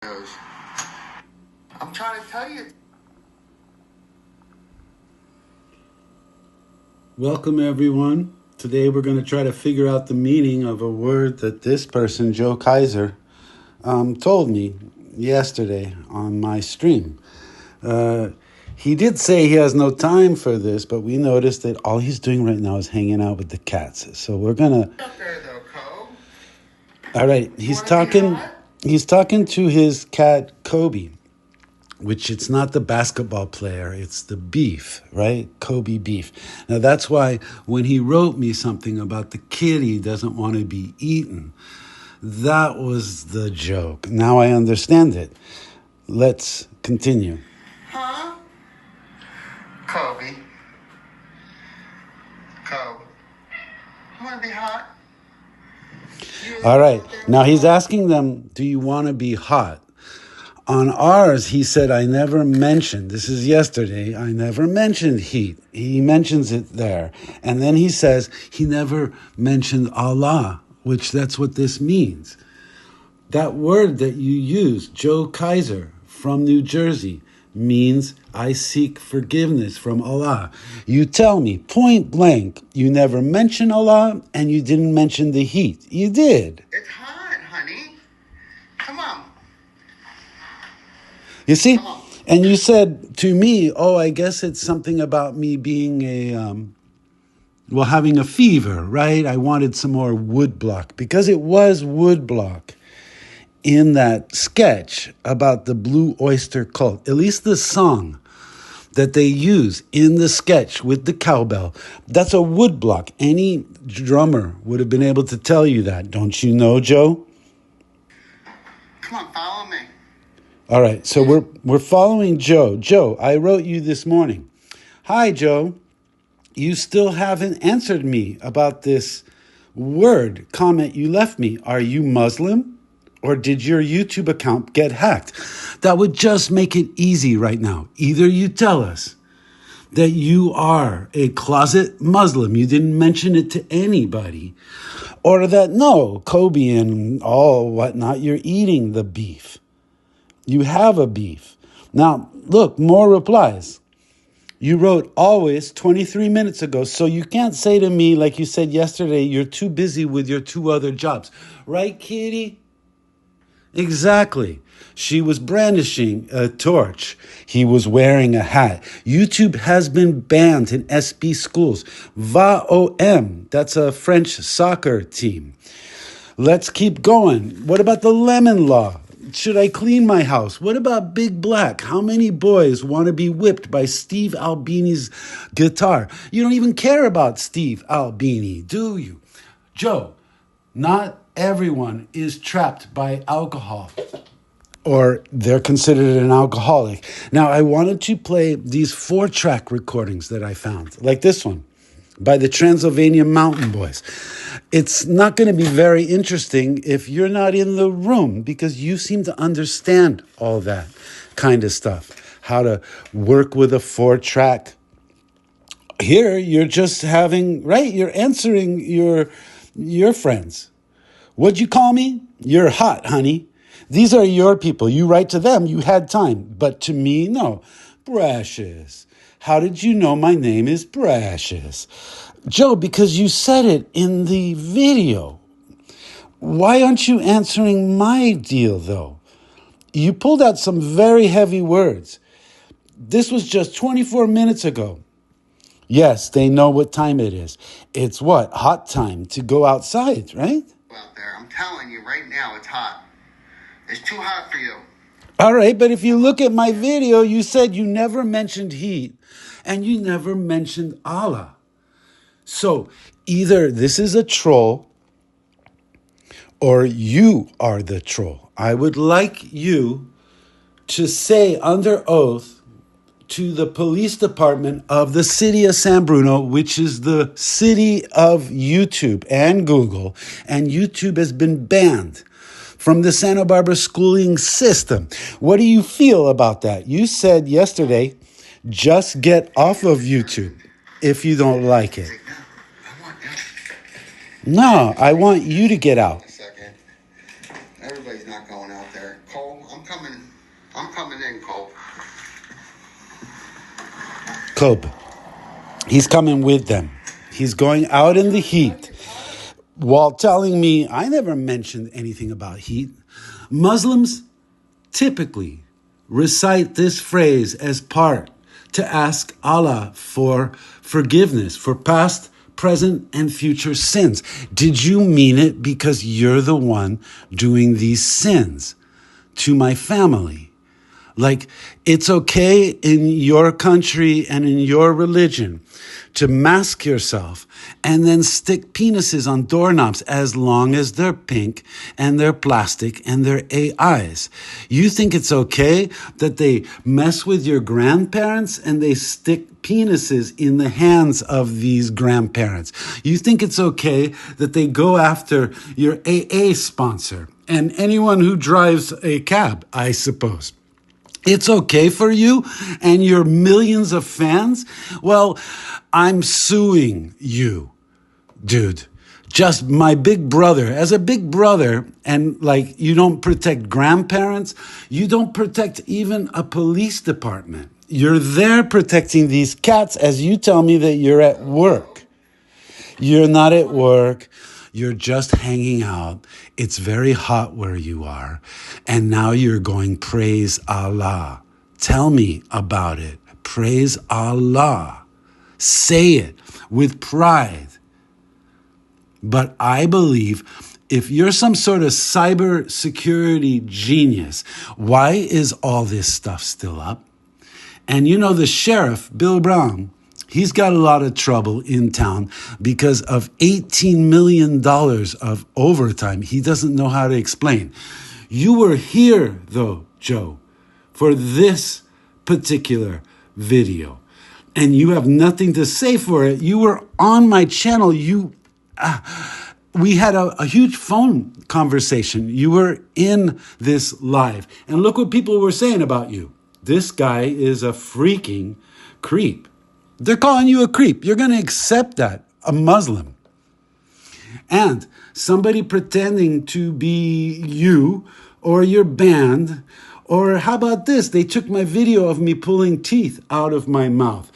I'm trying to tell you. Welcome, everyone. Today we're going to try to figure out the meaning of a word that this person, Joe Kaiser, told me yesterday on my stream. He did say he has no time for this, but we noticed that all he's doing right now is hanging out with the cats. So we're going to... Up there, though, Co. All right, he's talking to his cat, Kobe, which it's not the basketball player, it's the beef, right? Kobe beef. Now that's why when he wrote me something about the kitty doesn't want to be eaten, that was the joke. Now I understand it. Let's continue. Huh? Kobe. Kobe. You want to be hot? All right, now he's asking them, do you want to be hot? On ours, he said, I never mentioned, this is yesterday, I never mentioned heat. He mentions it there. And then he says, he never mentioned Allah, which that's what this means. That word that you use, Joe Kaiser from New Jersey, means I seek forgiveness from Allah. You tell me, point blank, you never mention Allah and you didn't mention the heat. You did. It's hot, honey. Come on. You see? And you said to me, oh, I guess it's something about me being having a fever, right? I wanted some more woodblock because it was woodblock in that sketch about the Blue Oyster Cult, at least the song that they use in the sketch with the cowbell. That's a woodblock. Any drummer would have been able to tell you that. Don't you know, Joe? Come on, follow me. All right, so we're following Joe. Joe, I wrote you this morning. Hi, Joe. You still haven't answered me about this comment you left me. Are you Muslim? Or did your YouTube account get hacked? That would just make it easy right now. Either you tell us that you are a closet Muslim, you didn't mention it to anybody, or that no, Kobe and all whatnot, you're eating the beef. You have a beef. Now, look, more replies. You wrote always 23 minutes ago, so you can't say to me, like you said yesterday, you're too busy with your 2 other jobs. Right, kitty? Exactly. She was brandishing a torch. He was wearing a hat. YouTube has been banned in SB schools. VAOM, that's a French soccer team. Let's keep going. What about the lemon law? Should I clean my house? What about Big Black? How many boys want to be whipped by Steve Albini's guitar? You don't even care about Steve Albini, do you? Joe, not everyone is trapped by alcohol, or they're considered an alcoholic. Now, I wanted to play these 4-track recordings that I found, like this one, by the Transylvania Mountain Boys. It's not going to be very interesting if you're not in the room, because you seem to understand all that kind of stuff, how to work with a 4-track. Here, you're just having, right, you're answering your friends. What'd you call me? You're hot, honey. These are your people. You write to them. You had time. But to me, no. Precious. How did you know my name is Precious? Joe, because you said it in the video. Why aren't you answering my deal, though? You pulled out some very heavy words. This was just 24 minutes ago. Yes, they know what time it is. It's what? Hot time to go outside, right? Out there, I'm telling you right now, it's hot. It's too hot for you. All right, but if you look at my video, you said you never mentioned heat and you never mentioned Allah. So either this is a troll or you are the troll. I would like you to say under oath to the police department of the city of San Bruno, which is the city of YouTube and Google, and YouTube has been banned from the Santa Barbara schooling system. What do you feel about that? You said yesterday, just get off of YouTube if you don't like it. No, I want you to get out. A second. Everybody's not going out there. Cole, I'm I'm coming in, Cole. Cope. He's coming with them. He's going out in the heat while telling me I never mentioned anything about heat. Muslims typically recite this phrase as part to ask Allah for forgiveness for past, present, and future sins. Did you mean it because you're the one doing these sins to my family? Like, it's okay in your country and in your religion to mask yourself and then stick penises on doorknobs as long as they're pink and they're plastic and they're AIs. You think it's okay that they mess with your grandparents and they stick penises in the hands of these grandparents. You think it's okay that they go after your AA sponsor and anyone who drives a cab, I suppose. It's okay for you and your millions of fans? Well, I'm suing you, dude. Just my big brother. As a big brother, and like you don't protect grandparents, you don't protect even a police department. You're there protecting these cats as you tell me that you're at work. You're not at work. You're just hanging out. It's very hot where you are. And now you're going, praise Allah. Tell me about it. Praise Allah. Say it with pride. But I believe if you're some sort of cyber security genius, why is all this stuff still up? And you know, the sheriff, Bill Brown, he's got a lot of trouble in town because of $18 million of overtime he doesn't know how to explain. You were here, though, Joe, for this particular video, and you have nothing to say for it. You were on my channel. We had a huge phone conversation. You were in this live, and look what people were saying about you. This guy is a freaking creep. They're calling you a creep. You're going to accept that, a Muslim. And somebody pretending to be you or your band, or how about this? They took my video of me pulling teeth out of my mouth.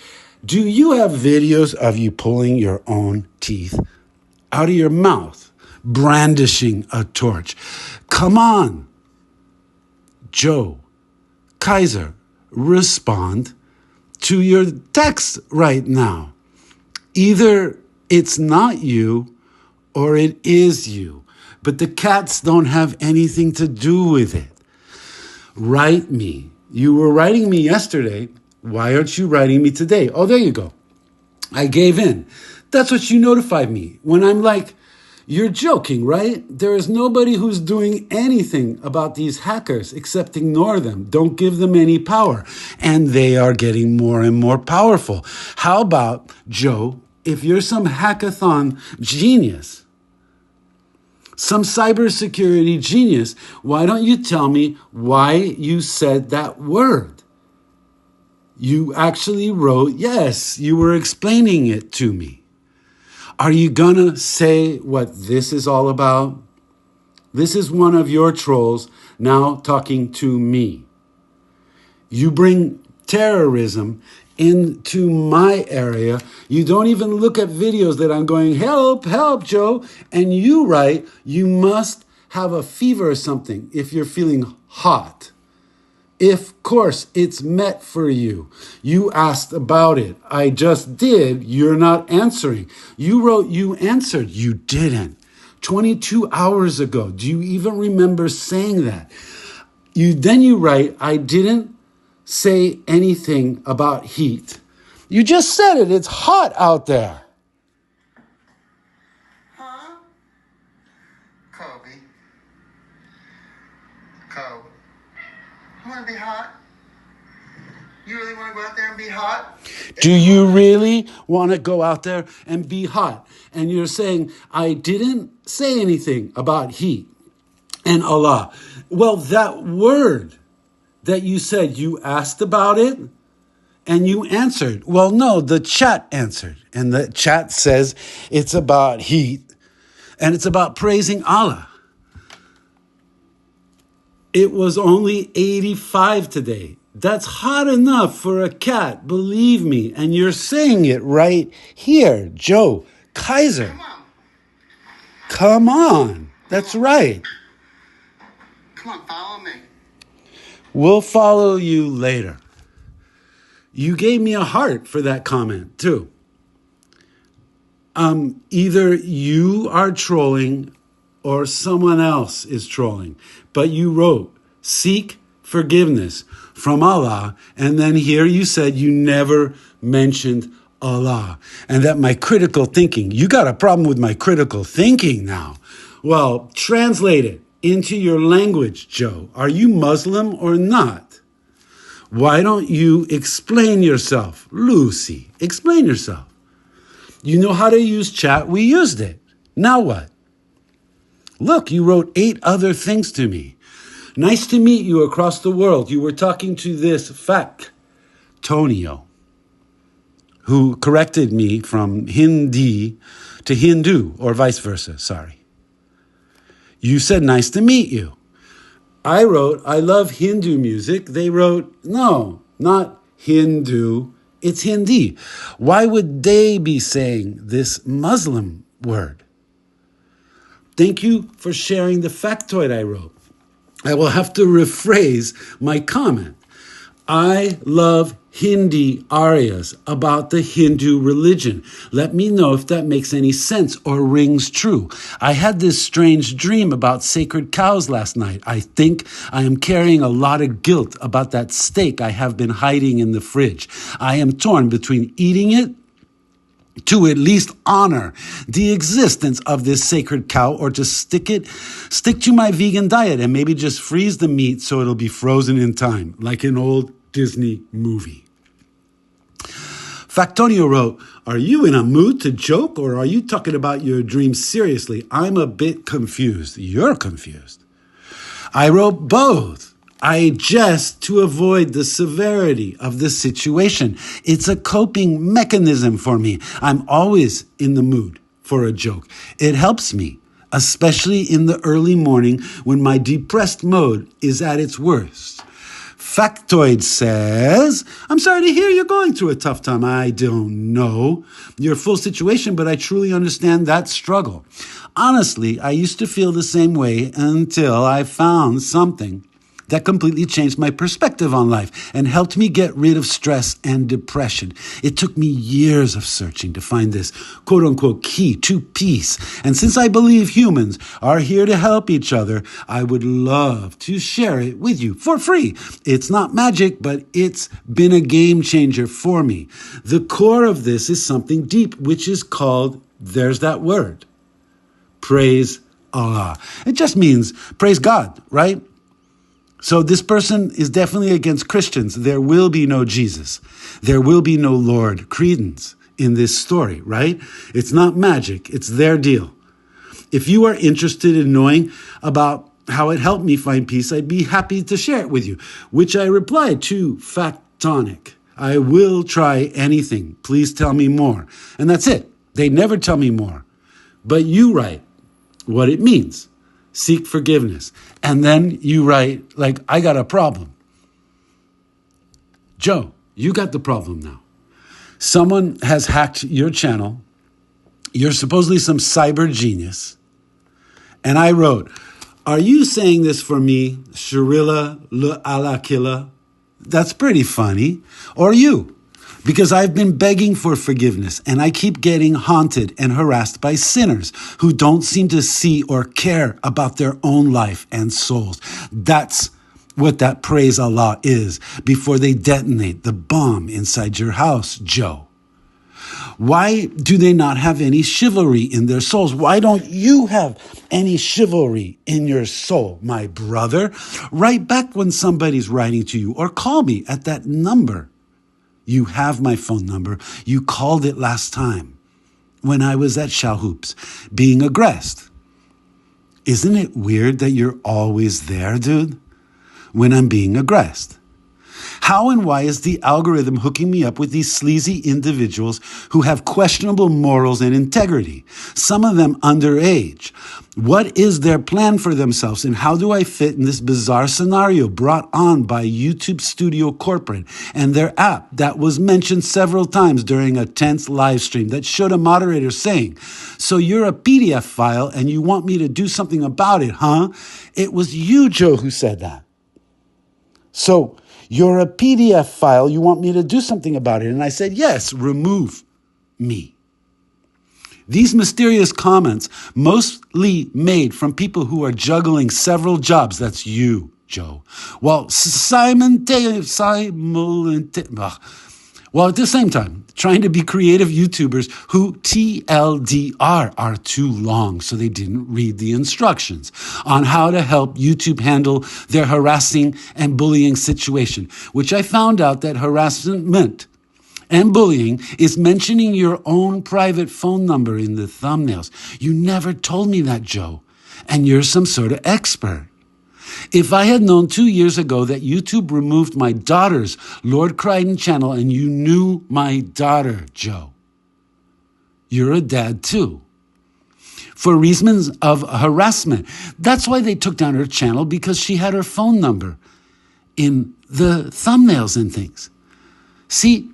Do you have videos of you pulling your own teeth out of your mouth, brandishing a torch? Come on. Joe Kaiser, respond to your text right now. Either it's not you or it is you, but the cats don't have anything to do with it. Write me. You were writing me yesterday. Why aren't you writing me today? Oh, there you go. I gave in. That's what you notified me when I'm like, you're joking, right? There is nobody who's doing anything about these hackers except ignore them. Don't give them any power. And they are getting more and more powerful. How about, Joe, if you're some hackathon genius, some cybersecurity genius, why don't you tell me why you said that word? You actually wrote, yes, you were explaining it to me. Are you gonna say what this is all about? This is one of your trolls now talking to me. You bring terrorism into my area. You don't even look at videos that I'm going, help, help, Joe. And you write, you must have a fever or something if you're feeling hot. Of course, it's met for you. You asked about it. I just did. You're not answering. You wrote you answered. You didn't. 22 hours ago. Do you even remember saying that? Then you write, I didn't say anything about heat. You just said it. It's hot out there. Huh? Kobe. You want to be hot? You really want to go out there and be hot? Do you really want to go out there and be hot? And you're saying, I didn't say anything about heat and Allah. Well, that word that you said, you asked about it and you answered. Well, no, the chat answered. And the chat says it's about heat and it's about praising Allah. It was only 85 today. That's hot enough for a cat, believe me. And you're saying it right here, Joe Kaiser. Come on. Come on. That's right. Come on, follow me. We'll follow you later. You gave me a heart for that comment, too. Either you are trolling or someone else is trolling. But you wrote, seek forgiveness from Allah. And then here you said you never mentioned Allah. And that my critical thinking, you got a problem with my critical thinking now. Well, translate it into your language, Joe. Are you Muslim or not? Why don't you explain yourself? Lucy, explain yourself. You know how to use chat? We used it. Now what? Look, you wrote 8 other things to me. Nice to meet you across the world. You were talking to this Tonio, who corrected me from Hindi to Hindu, or vice versa, sorry. You said, nice to meet you. I wrote, I love Hindu music. They wrote, no, not Hindu, it's Hindi. Why would they be saying this Muslim word? Thank you for sharing the factoid I wrote. I will have to rephrase my comment. I love Hindi arias about the Hindu religion. Let me know if that makes any sense or rings true. I had this strange dream about sacred cows last night. I think I am carrying a lot of guilt about that steak I have been hiding in the fridge. I am torn between eating it to at least honor the existence of this sacred cow, or to stick to my vegan diet and maybe just freeze the meat so it'll be frozen in time, like an old Disney movie. Factonio wrote, are you in a mood to joke, or are you talking about your dream seriously? I'm a bit confused. You're confused. I wrote both. I jest to avoid the severity of the situation. It's a coping mechanism for me. I'm always in the mood for a joke. It helps me, especially in the early morning when my depressed mode is at its worst. Factoid says, I'm sorry to hear you're going through a tough time. I don't know your full situation, but I truly understand that struggle. Honestly, I used to feel the same way until I found something that completely changed my perspective on life and helped me get rid of stress and depression. It took me years of searching to find this quote-unquote key to peace. And since I believe humans are here to help each other, I would love to share it with you for free. It's not magic, but it's been a game changer for me. The core of this is something deep, which is called, there's that word, praise Allah. It just means praise God, right? So this person is definitely against Christians. There will be no Jesus. There will be no Lord Kreiden in this story, right? It's not magic. It's their deal. If you are interested in knowing about how it helped me find peace, I'd be happy to share it with you, which I replied to Factonic. I will try anything. Please tell me more. And that's it. They never tell me more. But you write what it means. Seek forgiveness. And then you write, like, I got a problem. Joe, you got the problem now. Someone has hacked your channel. You're supposedly some cyber genius. And I wrote, are you saying this for me, Sharilla Alakilla? That's pretty funny. Or you? Because I've been begging for forgiveness, and I keep getting haunted and harassed by sinners who don't seem to see or care about their own life and souls. That's what that praise Allah is before they detonate the bomb inside your house, Joe. Why do they not have any chivalry in their souls? Why don't you have any chivalry in your soul, my brother? Write back when somebody's writing to you, or call me at that number. You have my phone number. You called it last time when I was at Shahoops being aggressed. Isn't it weird that you're always there, dude, when I'm being aggressed? How and why is the algorithm hooking me up with these sleazy individuals who have questionable morals and integrity, some of them underage? What is their plan for themselves, and how do I fit in this bizarre scenario brought on by YouTube Studio Corporate and their app that was mentioned several times during a tense live stream that showed a moderator saying, "So you're a PDF file and you want me to do something about it, huh?" It was you, Joe, who said that. "So you're a PDF file, you want me to do something about it?" And I said, "Yes, remove me." These mysterious comments, mostly made from people who are juggling several jobs, that's you, Joe, while at the same time, trying to be creative YouTubers who TLDR are too long, so they didn't read the instructions on how to help YouTube handle their harassing and bullying situation, which I found out that harassment and bullying is mentioning your own private phone number in the thumbnails. You never told me that, Joe, and you're some sort of expert. If I had known 2 years ago that YouTube removed my daughter's Lord Kreiden channel and you knew my daughter, Joe, you're a dad too, for reasons of harassment. That's why they took down her channel, because she had her phone number in the thumbnails and things. See,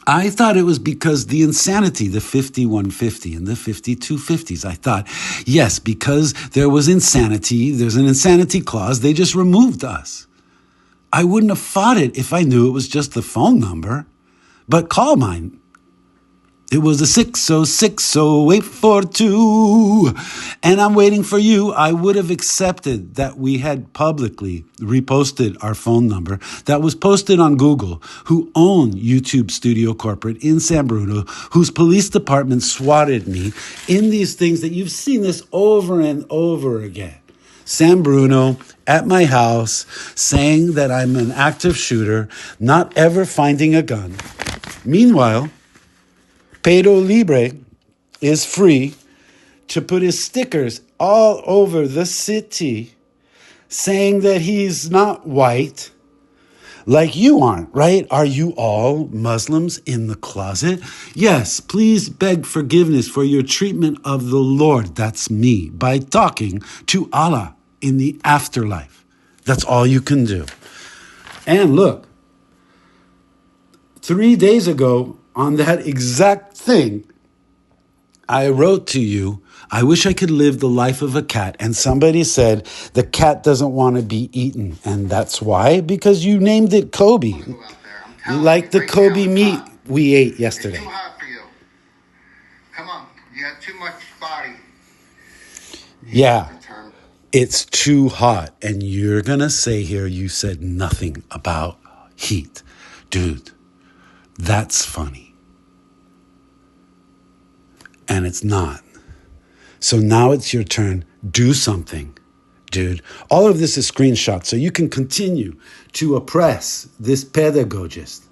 I thought it was because the insanity, the 5150 and the 5250s. I thought, yes, because there was insanity, there's an insanity clause, they just removed us. I wouldn't have fought it if I knew it was just the phone number. But call mine. It was a 6060842, and I'm waiting for you. I would have accepted that we had publicly reposted our phone number that was posted on Google, who own YouTube Studio Corporate in San Bruno, whose police department swatted me in these things that you've seen this over and over again. San Bruno at my house saying that I'm an active shooter, not ever finding a gun. Meanwhile, Pedro Libre is free to put his stickers all over the city saying that he's not white, like you aren't, right? Are you all Muslims in the closet? Yes, please beg forgiveness for your treatment of the Lord, that's me, by talking to Allah in the afterlife. That's all you can do. And look, 3 days ago, on that exact thing, I wrote to you, I wish I could live the life of a cat. And somebody said, the cat doesn't want to be eaten. And that's why? Because you named it Kobe. Like the Kobe meat we ate yesterday. It's too hot for you. Come on, you have too much body. Yeah, it's too hot. And you're going to say here you said nothing about heat. Dude, that's funny. And it's not. So now it's your turn. Do something, dude. All of this is screenshots, so you can continue to oppress this pedagogist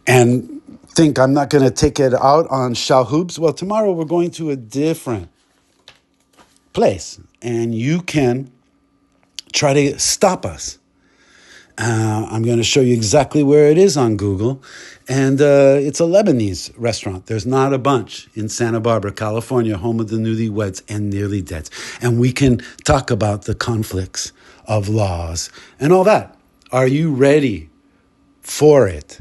and think I'm not going to take it out on Shahoops. Well, tomorrow we're going to a different place, and you can try to stop us. I'm going to show you exactly where it is on Google. And it's a Lebanese restaurant. There's not a bunch in Santa Barbara, California, home of the newlyweds and nearly deads. And we can talk about the conflicts of laws and all that. Are you ready for it?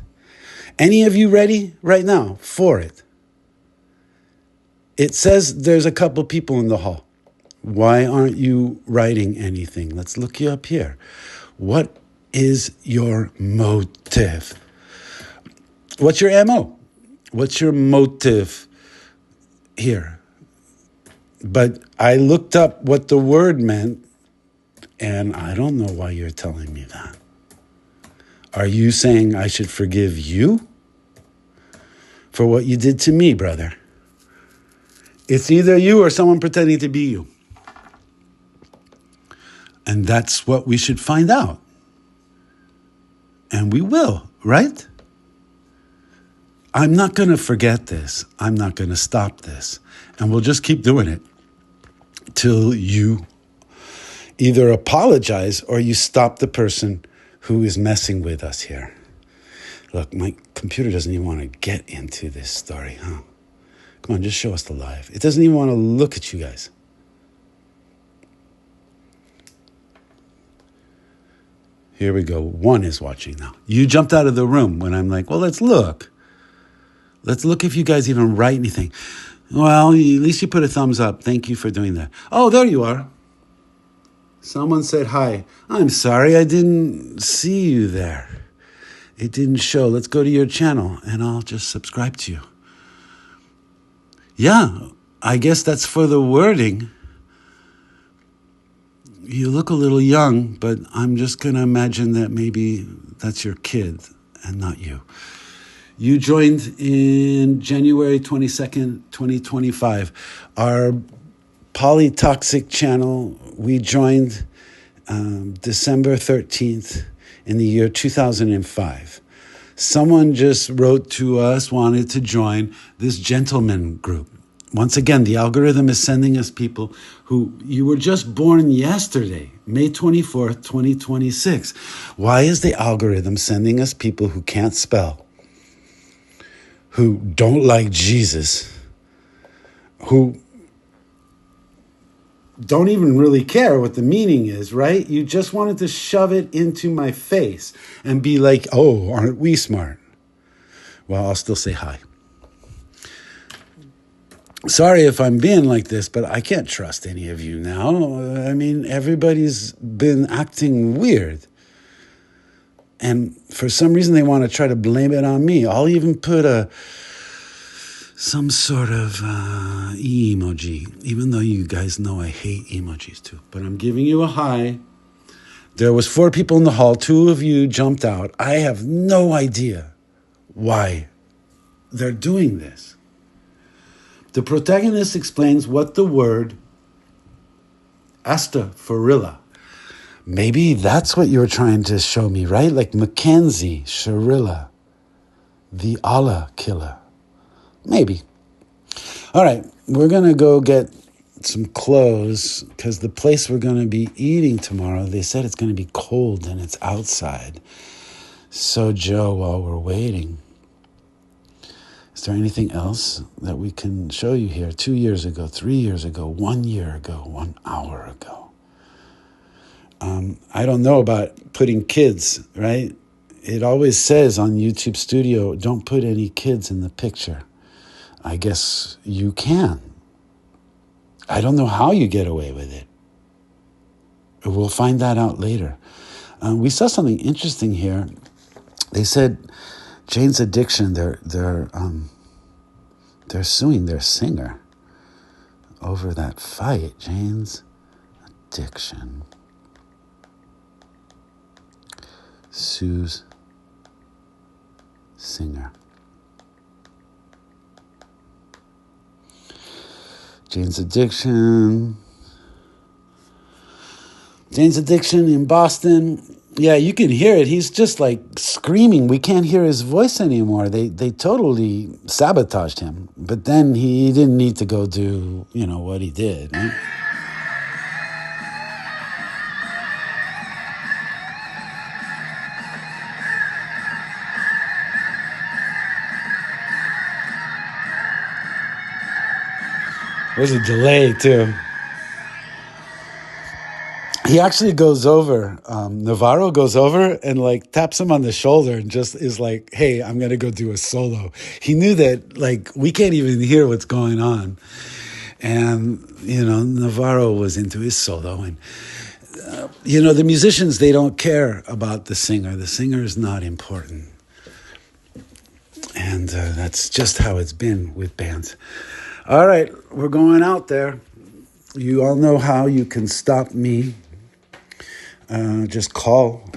Any of you ready right now for it? It says there's a couple people in the hall. Why aren't you writing anything? Let's look you up here. What is your motive? What's your MO? What's your motive here? But I looked up what the word meant, and I don't know why you're telling me that. Are you saying I should forgive you for what you did to me, brother? It's either you or someone pretending to be you. And that's what we should find out. And we will, right? I'm not going to forget this. I'm not going to stop this. And we'll just keep doing it till you either apologize or you stop the person who is messing with us here. Look, my computer doesn't even want to get into this story, huh? Come on, just show us the live. It doesn't even want to look at you guys. Here we go. One is watching now. You jumped out of the room when I'm like, well, let's look. Let's look if you guys even write anything. Well, at least you put a thumbs up. Thank you for doing that. Oh, there you are. Someone said hi. I'm sorry, I didn't see you there. It didn't show. Let's go to your channel and I'll just subscribe to you. Yeah, I guess that's for the wording. You look a little young, but I'm just going to imagine that maybe that's your kid and not you. You joined in January 22nd, 2025. Our polytoxic channel, we joined December 13th in the year 2005. Someone just wrote to us, wanted to join this gentleman group. Once again, the algorithm is sending us people who you were just born yesterday, May 24th, 2026. Why is the algorithm sending us people who can't spell, who don't like Jesus, who don't even really care what the meaning is, right? You just wanted to shove it into my face and be like, oh, aren't we smart? Well, I'll still say hi. Sorry if I'm being like this, but I can't trust any of you now. I mean, everybody's been acting weird. And for some reason, they want to try to blame it on me. I'll even put some sort of emoji, even though you guys know I hate emojis too. But I'm giving you a hi. There was 4 people in the hall. 2 of you jumped out. I have no idea why they're doing this. The protagonist explains what the word Astaghfirullah. Maybe that's what you're trying to show me, right? Like Mackenzie, Sharilla, the Allah killer. Maybe. All right, we're going to go get some clothes because the place we're going to be eating tomorrow, they said it's going to be cold and it's outside. So, Joe, while we're waiting, is there anything else that we can show you here? 2 years ago, 3 years ago, 1 year ago, 1 hour ago. I don't know about putting kids, right? It always says on YouTube Studio, don't put any kids in the picture. I guess you can. I don't know how you get away with it. We'll find that out later. We saw something interesting here. They said Jane's Addiction, they're suing their singer over that fight. Jane's Addiction sues singer. Jane's Addiction in Boston. Yeah, you can hear it. He's just like screaming. We can't hear his voice anymore. They totally sabotaged him. But then he didn't need to go do, what he did. Right? There's a delay too. He actually goes over, Navarro goes over and like taps him on the shoulder and just is like, hey, I'm going to go do a solo. He knew that like we can't even hear what's going on. And, Navarro was into his solo. And, the musicians, they don't care about the singer. The singer is not important. And that's just how it's been with bands. All right, we're going out there. You all know how you can stop me. Just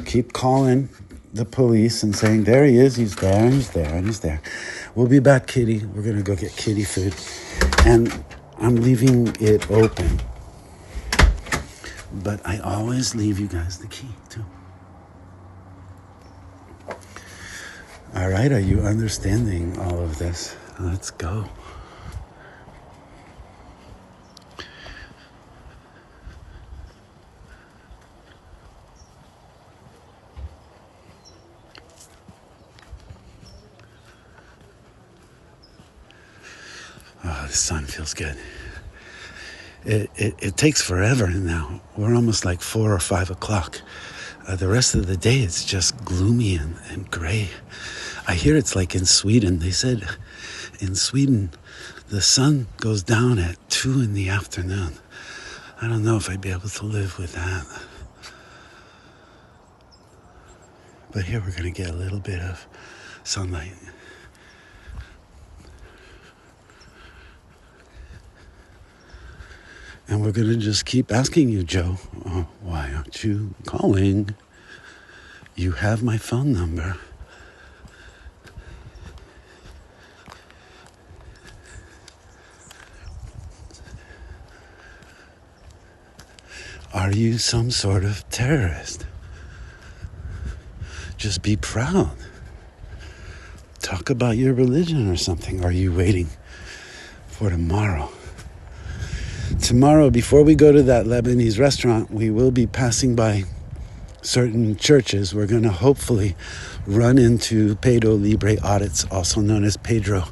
keep calling the police and saying, there he is, he's there, and he's there, and he's there. We'll be back, Kitty. We're going to go get Kitty food. And I'm leaving it open. But I always leave you guys the key, too. All right, are you understanding all of this? Let's go. the sun feels good. It takes forever now. We're almost like 4 or 5 o'clock. The rest of the day, it's just gloomy and gray. I hear it's like in Sweden. They said in Sweden, the sun goes down at 2 in the afternoon. I don't know if I'd be able to live with that. But here we're going to get a little bit of sunlight. And we're going to just keep asking you, Joe, why aren't you calling? You have my phone number. Are you some sort of terrorist? Just be proud. Talk about your religion or something. Are you waiting for tomorrow? Tomorrow, before we go to that Lebanese restaurant, we will be passing by certain churches. We're going to hopefully run into Pedro Libre audits, also known as Pedro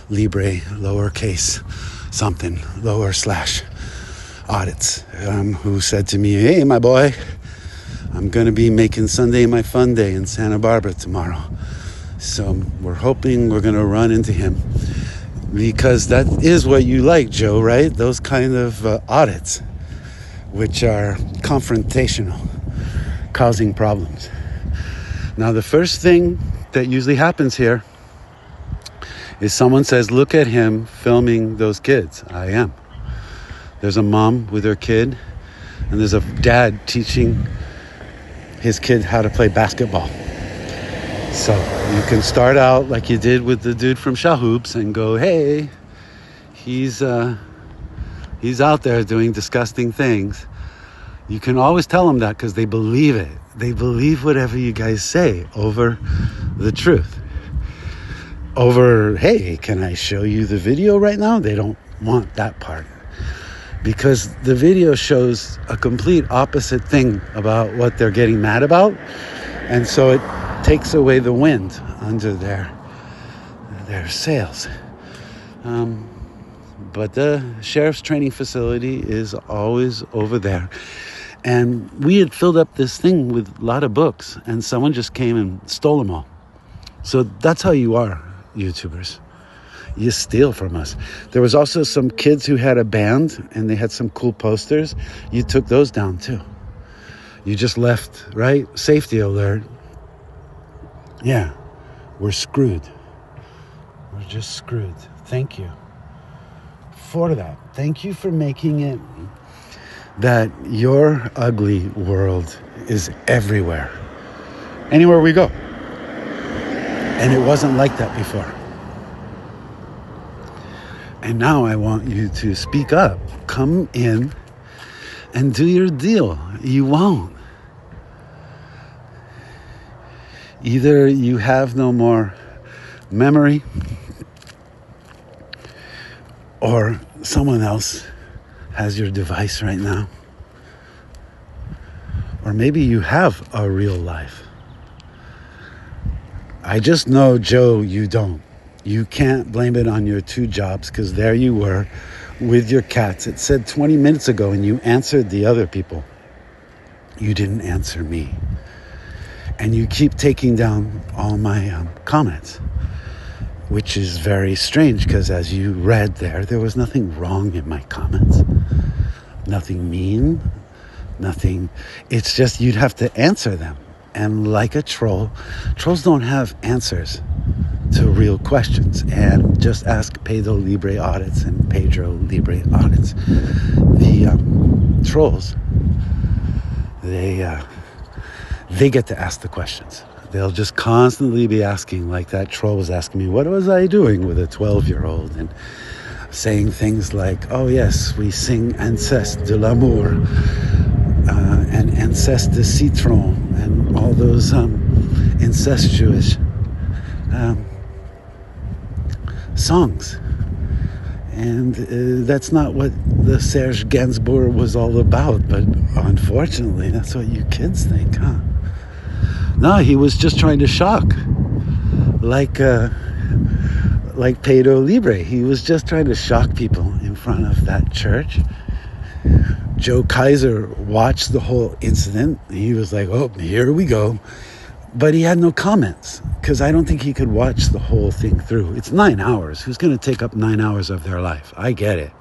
Libre, lowercase something, lower slash audits, who said to me, hey, my boy, I'm going to be making Sunday my fun day in Santa Barbara tomorrow. So we're hoping we're going to run into him. Because that is what you like, Joe, right? Those kind of audits, which are confrontational, causing problems. Now, the first thing that usually happens here is someone says, look at him filming those kids. I am. There's a mom with her kid, and there's a dad teaching his kid how to play basketball. So you can start out like you did with the dude from Shahoops and go, hey, he's out there doing disgusting things. You can always tell them that because they believe it. They believe whatever you guys say over the truth. Over, hey, can I show you the video right now? They don't want that part. Because the video shows a complete opposite thing about what they're getting mad about. And so it takes away the wind under their sails. But the sheriff's training facility is always over there. And we had filled up this thing with a lot of books, and someone just came and stole them all. So that's how you are, YouTubers. You steal from us. There was also some kids who had a band, and they had some cool posters. You took those down too. You just left, right? Safety alert. Yeah, we're screwed. We're just screwed. Thank you for that. Thank you for making it that your ugly world is everywhere. Anywhere we go. And it wasn't like that before. And now I want you to speak up. Come in and do your deal. You won't. Either you have no more memory, or someone else has your device right now. Or maybe you have a real life. I just know, Joe, you don't. You can't blame it on your 2 jobs, because there you were with your cats. It said 20 minutes ago, and you answered the other people. You didn't answer me. And you keep taking down all my comments, which is very strange, because as you read there was nothing wrong in my comments. Nothing mean, nothing. It's just you'd have to answer them. And like a troll, trolls don't have answers to real questions. And just ask Pedro Libre audits and Pedro Libre audits. The trolls, they get to ask the questions. They'll just constantly be asking, like that troll was asking me, what was I doing with a 12-year-old? And saying things like, oh yes, we sing Anceste de l'amour, and Anceste de citron, and all those incestuous songs. And that's not what the Serge Gainsbourg was all about, but unfortunately, that's what you kids think, huh? No, he was just trying to shock, like like Pedro Libre. He was just trying to shock people in front of that church. Joe Kaiser watched the whole incident. He was like, oh, here we go. But he had no comments because I don't think he could watch the whole thing through. It's 9 hours. Who's going to take up 9 hours of their life? I get it.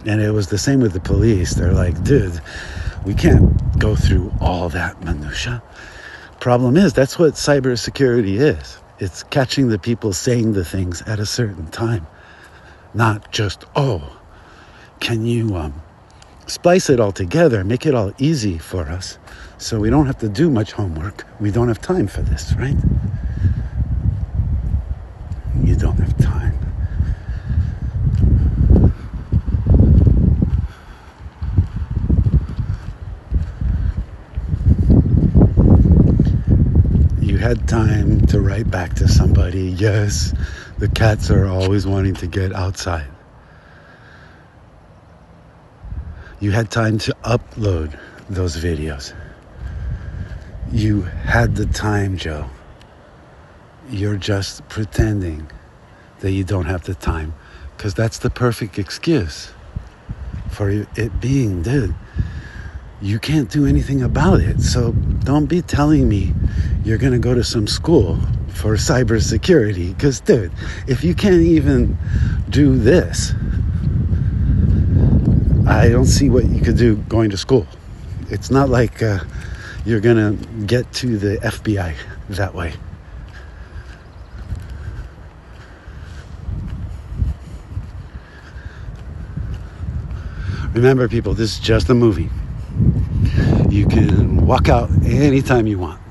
And it was the same with the police. They're like, dude, we can't go through all that minutia. Problem is, that's what cybersecurity is. It's catching the people saying the things at a certain time. Not just, oh, can you splice it all together, make it all easy for us so we don't have to do much homework. We don't have time for this, right? You don't have time. You had time to write back to somebody, yes, the cats are always wanting to get outside. You had time to upload those videos. You had the time, Joe. You're just pretending that you don't have the time because that's the perfect excuse for it being, dude. You can't do anything about it. So don't be telling me you're going to go to some school for cybersecurity because, dude, if you can't even do this, I don't see what you could do going to school. It's not like you're going to get to the FBI that way. Remember, people, this is just a movie. You can walk out anytime you want.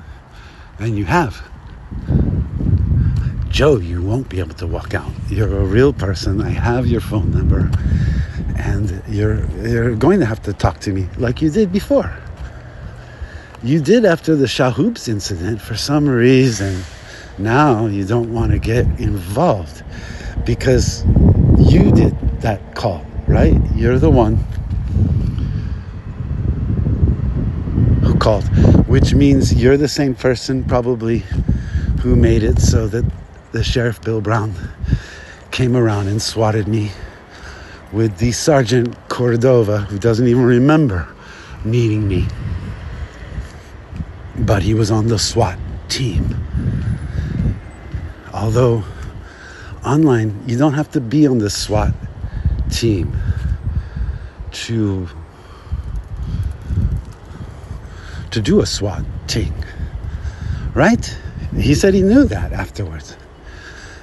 And you have. Joe, you won't be able to walk out. You're a real person. I have your phone number. And you're going to have to talk to me like you did before. You did after the Shahoobs incident for some reason. Now you don't want to get involved because you did that call, right? You're the one who called, which means you're the same person probably who made it so that the Sheriff Bill Brown came around and swatted me with the Sergeant Cordova, who doesn't even remember meeting me. But he was on the SWAT team. Although online, you don't have to be on the SWAT team to do a SWAT thing, right? He said he knew that afterwards.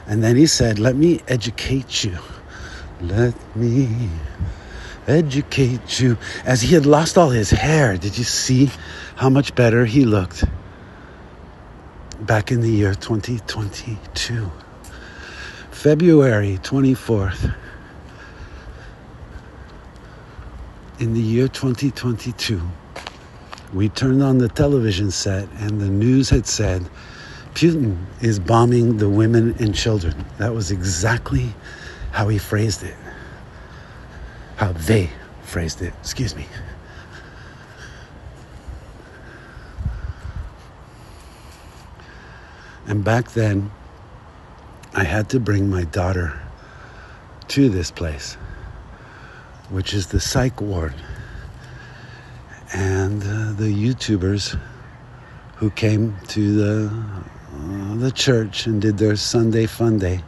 And then he said, let me educate you. Let me educate you. As he had lost all his hair. Did you see how much better he looked back in the year 2022? February 24th. In the year 2022, we turned on the television set and the news had said, Putin is bombing the women and children. That was exactly how he phrased it. How they phrased it, excuse me. And back then, I had to bring my daughter to this place, which is the psych ward. And the YouTubers who came to the church and did their Sunday fun day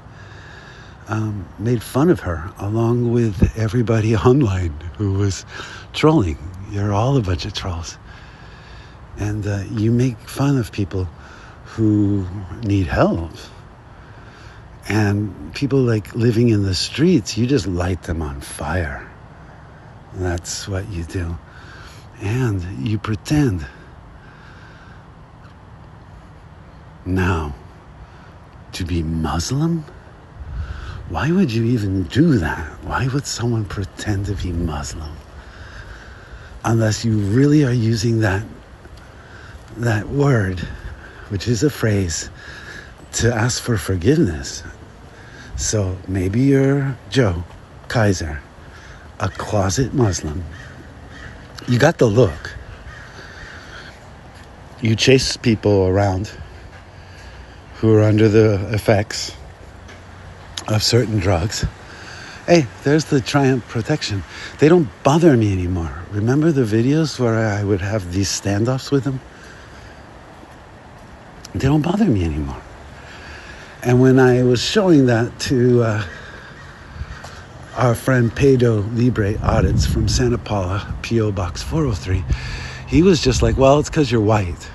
made fun of her, along with everybody online who was trolling. You're all a bunch of trolls. And you make fun of people who need help. And people like living in the streets, you just light them on fire. That's what you do. And you pretend. Now, to be Muslim? Why would you even do that? Why would someone pretend to be Muslim? Unless you really are using that word, which is a phrase, to ask for forgiveness. So maybe you're Joe Kaiser, a closet Muslim. You got the look. You chase people around who are under the effects of certain drugs. Hey, there's the Triumph protection. They don't bother me anymore. Remember the videos where I would have these standoffs with them? They don't bother me anymore. And when I was showing that to our friend Pedro Libre Audits from Santa Paula, P.O. Box 403, he was just like, well, it's because you're white.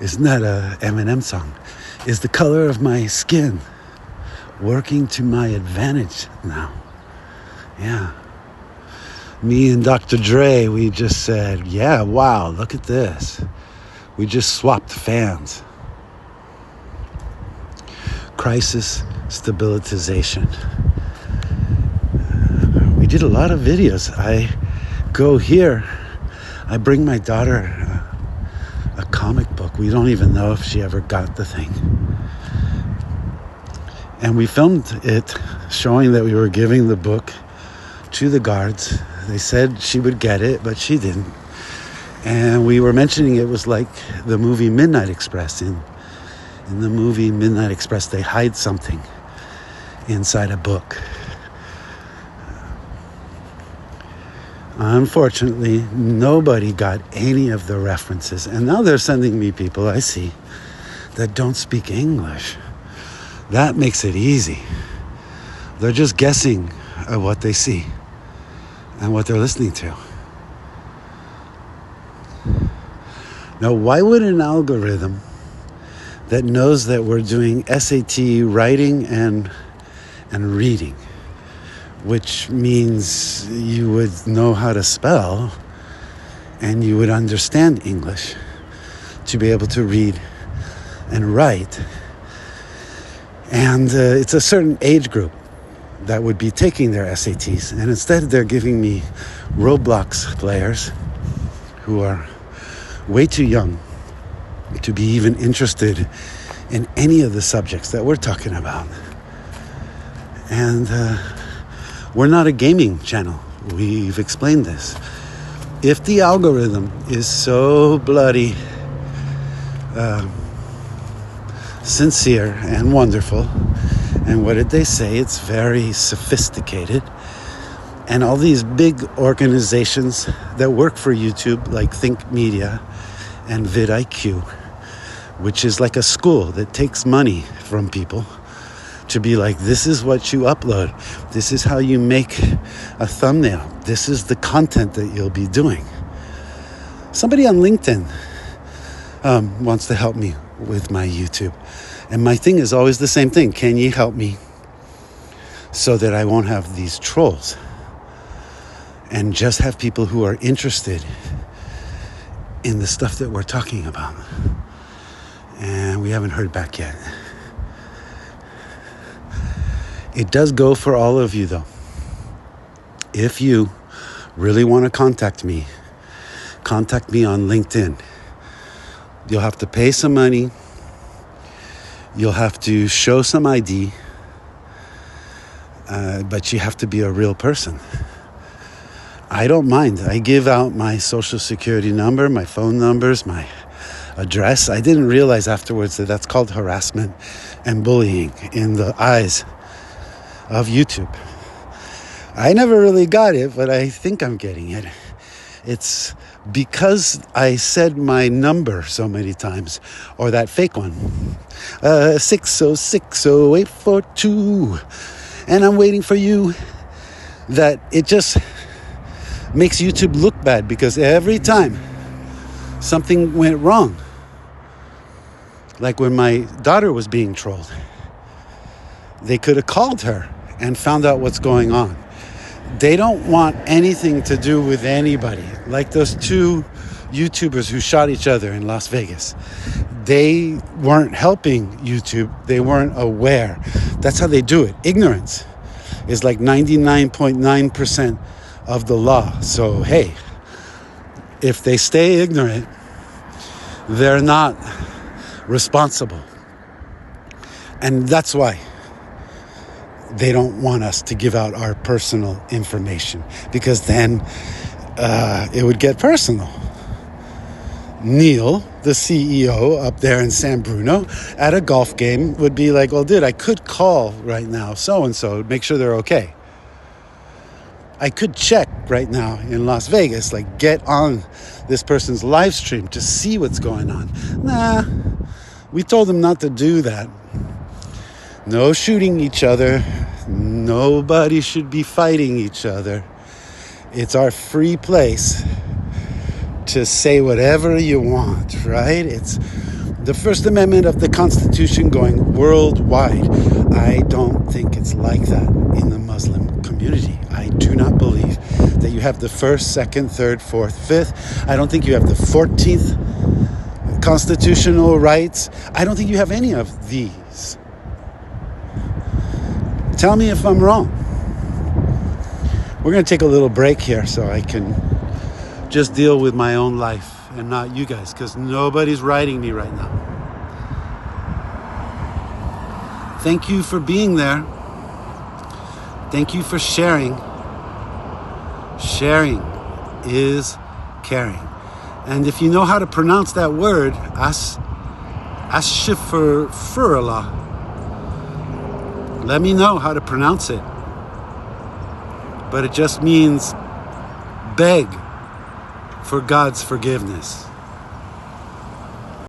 Isn't that a Eminem song? Is the color of my skin working to my advantage now? Yeah. Me and Dr. Dre, we just said, yeah, wow, look at this. We just swapped fans. Crisis stabilization. We did a lot of videos. I go here. I bring my daughter a comic book. We don't even know if she ever got the thing. And we filmed it showing that we were giving the book to the guards. They said she would get it, but she didn't. And we were mentioning it was like the movie Midnight Express. In the movie Midnight Express, they hide something inside a book. Unfortunately, nobody got any of the references. And now they're sending me people I see that don't speak English. That makes it easy. They're just guessing at what they see and what they're listening to. Now, why would an algorithm that knows that we're doing SAT writing and reading, which means you would know how to spell and you would understand English to be able to read and write. And it's a certain age group that would be taking their SATs. And instead they're giving me Roblox players who are way too young to be even interested in any of the subjects that we're talking about. And we're not a gaming channel. We've explained this. If the algorithm is so bloody sincere and wonderful, and what did they say? It's very sophisticated. And all these big organizations that work for YouTube, like Think Media and vidIQ, which is like a school that takes money from people to be like, this is what you upload. This is how you make a thumbnail. This is the content that you'll be doing. Somebody on LinkedIn wants to help me with my YouTube. And my thing is always the same thing. Can you help me so that I won't have these trolls and just have people who are interested in the stuff that we're talking about? And we haven't heard back yet. It does go for all of you, though. If you really want to contact me on LinkedIn. You'll have to pay some money. You'll have to show some ID. But you have to be a real person. I don't mind. I give out my social security number, my phone numbers, my address. I didn't realize afterwards that that's called harassment and bullying in the eyes of YouTube. I never really got it, but I think I'm getting it. It's because I said my number so many times, or that fake one, 6060842, and I'm waiting for you, that it just makes YouTube look bad, because every time something went wrong, like when my daughter was being trolled, they could have called her and found out what's going on. They don't want anything to do with anybody. Like those two YouTubers who shot each other in Las Vegas. They weren't helping YouTube. They weren't aware. That's how they do it. Ignorance is like 99.9% of the law. So, hey, if they stay ignorant, they're not responsible. And that's why they don't want us to give out our personal information, because then it would get personal. Neil, the CEO up there in San Bruno, at a golf game would be like, well, dude, I could call right now so-and-so, make sure they're okay. I could check right now in Las Vegas, like get on this person's live stream to see what's going on. Nah, we told them not to do that. No shooting each other. Nobody should be fighting each other. It's our free place to say whatever you want, right? It's the First Amendment of the Constitution going worldwide. I don't think it's like that in the Muslim community. I do not believe that you have the first, second, third, fourth, fifth. I don't think you have the 14th constitutional rights. I don't think you have any of these. Tell me if I'm wrong. We're going to take a little break here so I can just deal with my own life and not you guys, because nobody's writing me right now. Thank you for being there. Thank you for sharing. Sharing is caring. And if you know how to pronounce that word, Astaghfirullah, let me know how to pronounce it. But it just means beg for God's forgiveness.